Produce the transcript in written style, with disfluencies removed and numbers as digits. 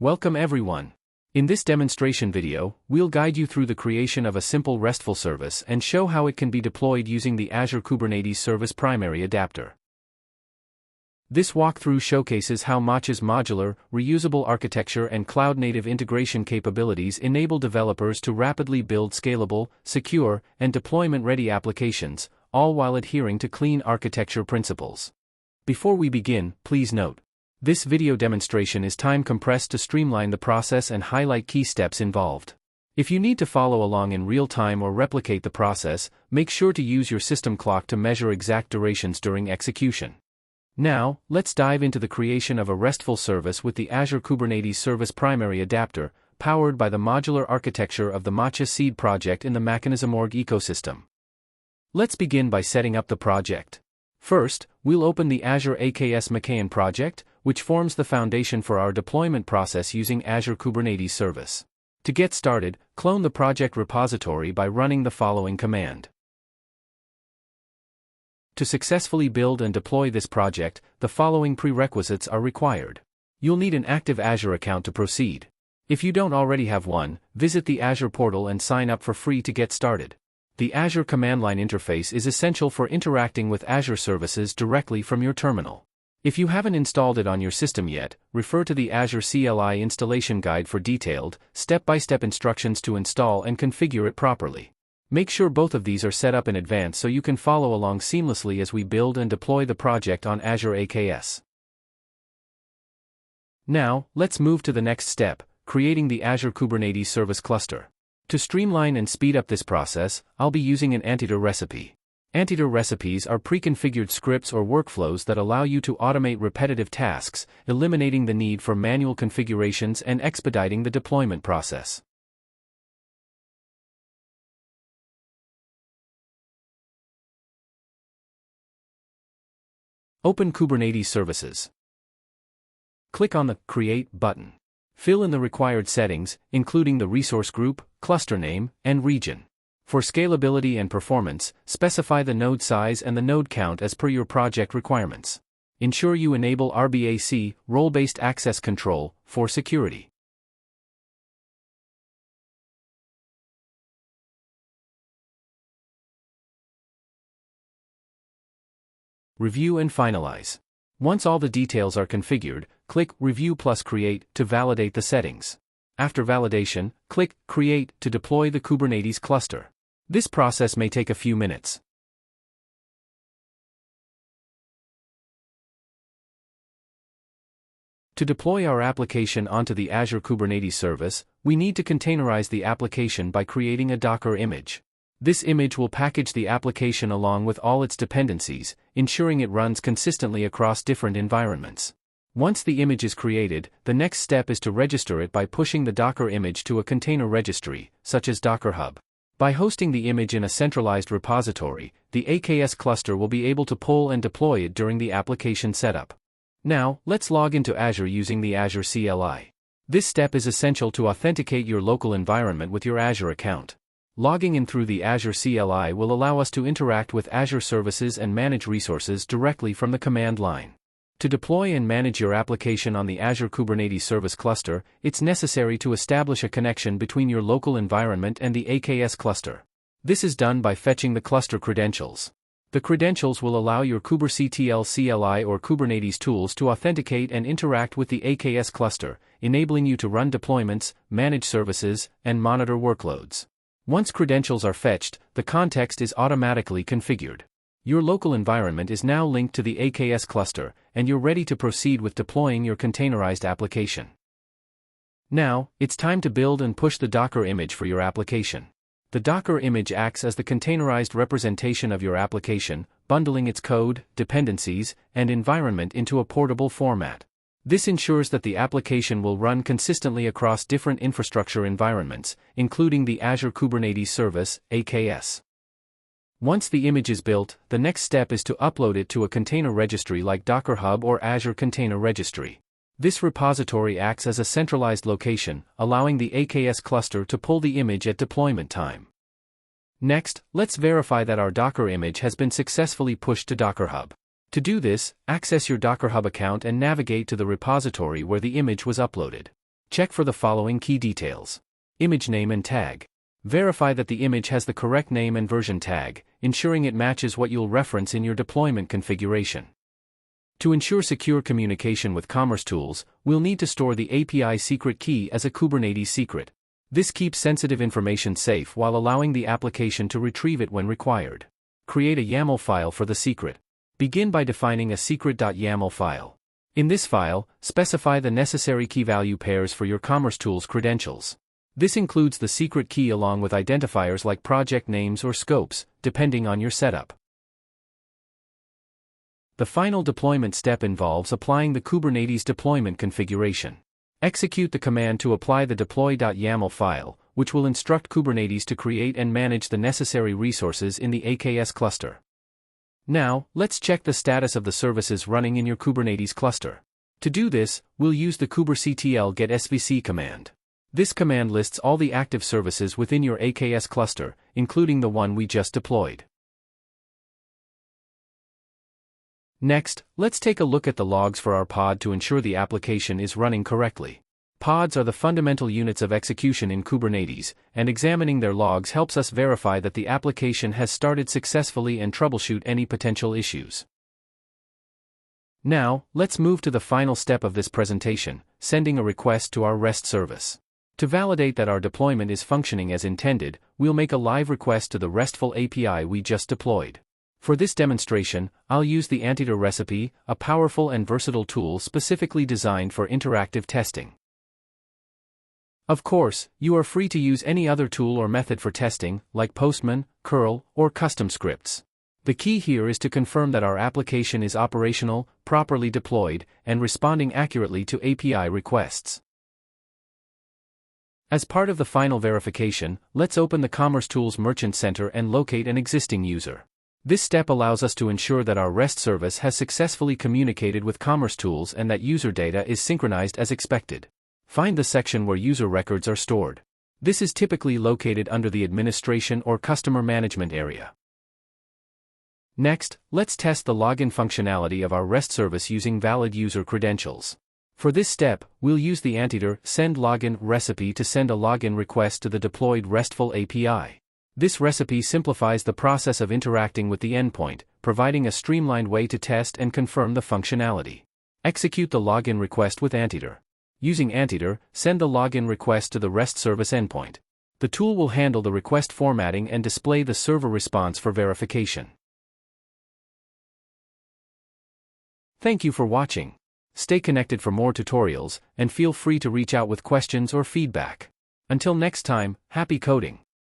Welcome everyone. In this demonstration video, we'll guide you through the creation of a simple RESTful service and show how it can be deployed using the Azure Kubernetes Service primary adapter. This walkthrough showcases how Macha's modular, reusable architecture and cloud-native integration capabilities enable developers to rapidly build scalable, secure, and deployment-ready applications, all while adhering to clean architecture principles. Before we begin, please note, this video demonstration is time-compressed to streamline the process and highlight key steps involved. If you need to follow along in real time or replicate the process, make sure to use your system clock to measure exact durations during execution. Now, let's dive into the creation of a RESTful service with the Azure Kubernetes Service primary adapter, powered by the modular architecture of the Macha Seed Project in the MachanismOrg ecosystem. Let's begin by setting up the project. First, we'll open the Azure AKS MachaOn project, which forms the foundation for our deployment process using Azure Kubernetes Service. To get started, clone the project repository by running the following command. To successfully build and deploy this project, the following prerequisites are required. You'll need an active Azure account to proceed. If you don't already have one, visit the Azure portal and sign up for free to get started. The Azure command line interface is essential for interacting with Azure services directly from your terminal. If you haven't installed it on your system yet, refer to the Azure CLI installation guide for detailed, step-by-step instructions to install and configure it properly. Make sure both of these are set up in advance so you can follow along seamlessly as we build and deploy the project on Azure AKS. Now, let's move to the next step, creating the Azure Kubernetes Service cluster. To streamline and speed up this process, I'll be using an Anteater recipe. Anteater recipes are pre-configured scripts or workflows that allow you to automate repetitive tasks, eliminating the need for manual configurations and expediting the deployment process. Open Kubernetes Services. Click on the Create button. Fill in the required settings, including the resource group, cluster name, and region. For scalability and performance, specify the node size and the node count as per your project requirements. Ensure you enable RBAC, role-based access control, for security. Review and finalize. Once all the details are configured, click Review plus Create to validate the settings. After validation, click Create to deploy the Kubernetes cluster. This process may take a few minutes. To deploy our application onto the Azure Kubernetes Service, we need to containerize the application by creating a Docker image. This image will package the application along with all its dependencies, ensuring it runs consistently across different environments. Once the image is created, the next step is to register it by pushing the Docker image to a container registry, such as Docker Hub. By hosting the image in a centralized repository, the AKS cluster will be able to pull and deploy it during the application setup. Now, let's log into Azure using the Azure CLI. This step is essential to authenticate your local environment with your Azure account. Logging in through the Azure CLI will allow us to interact with Azure services and manage resources directly from the command line. To deploy and manage your application on the Azure Kubernetes Service cluster, it's necessary to establish a connection between your local environment and the AKS cluster. This is done by fetching the cluster credentials. The credentials will allow your Commercetools CLI or Kubernetes tools to authenticate and interact with the AKS cluster, enabling you to run deployments, manage services, and monitor workloads. Once credentials are fetched, the context is automatically configured. Your local environment is now linked to the AKS cluster, and you're ready to proceed with deploying your containerized application. Now, it's time to build and push the Docker image for your application. The Docker image acts as the containerized representation of your application, bundling its code, dependencies, and environment into a portable format. This ensures that the application will run consistently across different infrastructure environments, including the Azure Kubernetes Service, AKS. Once the image is built, the next step is to upload it to a container registry like Docker Hub or Azure Container Registry. This repository acts as a centralized location, allowing the AKS cluster to pull the image at deployment time. Next, let's verify that our Docker image has been successfully pushed to Docker Hub. To do this, access your Docker Hub account and navigate to the repository where the image was uploaded. Check for the following key details. Image name and tag. Verify that the image has the correct name and version tag, ensuring it matches what you'll reference in your deployment configuration. To ensure secure communication with Commercetools, we'll need to store the API secret key as a Kubernetes secret. This keeps sensitive information safe while allowing the application to retrieve it when required. Create a YAML file for the secret. Begin by defining a secret.yaml file. In this file, specify the necessary key value pairs for your Commercetools credentials. This includes the secret key along with identifiers like project names or scopes, depending on your setup. The final deployment step involves applying the Kubernetes deployment configuration. Execute the command to apply the deploy.yaml file, which will instruct Kubernetes to create and manage the necessary resources in the AKS cluster. Now, let's check the status of the services running in your Kubernetes cluster. To do this, we'll use the kubectl get svc command. This command lists all the active services within your AKS cluster, including the one we just deployed. Next, let's take a look at the logs for our pod to ensure the application is running correctly. Pods are the fundamental units of execution in Kubernetes, and examining their logs helps us verify that the application has started successfully and troubleshoot any potential issues. Now, let's move to the final step of this presentation, sending a request to our REST service. To validate that our deployment is functioning as intended, we'll make a live request to the RESTful API we just deployed. For this demonstration, I'll use the Anteater recipe, a powerful and versatile tool specifically designed for interactive testing. Of course, you are free to use any other tool or method for testing, like Postman, curl, or custom scripts. The key here is to confirm that our application is operational, properly deployed, and responding accurately to API requests. As part of the final verification, let's open the Commercetools Merchant Center and locate an existing user. This step allows us to ensure that our REST service has successfully communicated with Commercetools and that user data is synchronized as expected. Find the section where user records are stored. This is typically located under the Administration or Customer Management area. Next, let's test the login functionality of our REST service using valid user credentials. For this step, we'll use the Anteater send login recipe to send a login request to the deployed RESTful API. This recipe simplifies the process of interacting with the endpoint, providing a streamlined way to test and confirm the functionality. Execute the login request with Anteater. Using Anteater, send the login request to the REST service endpoint. The tool will handle the request formatting and display the server response for verification. Thank you for watching. Stay connected for more tutorials, and feel free to reach out with questions or feedback. Until next time, happy coding!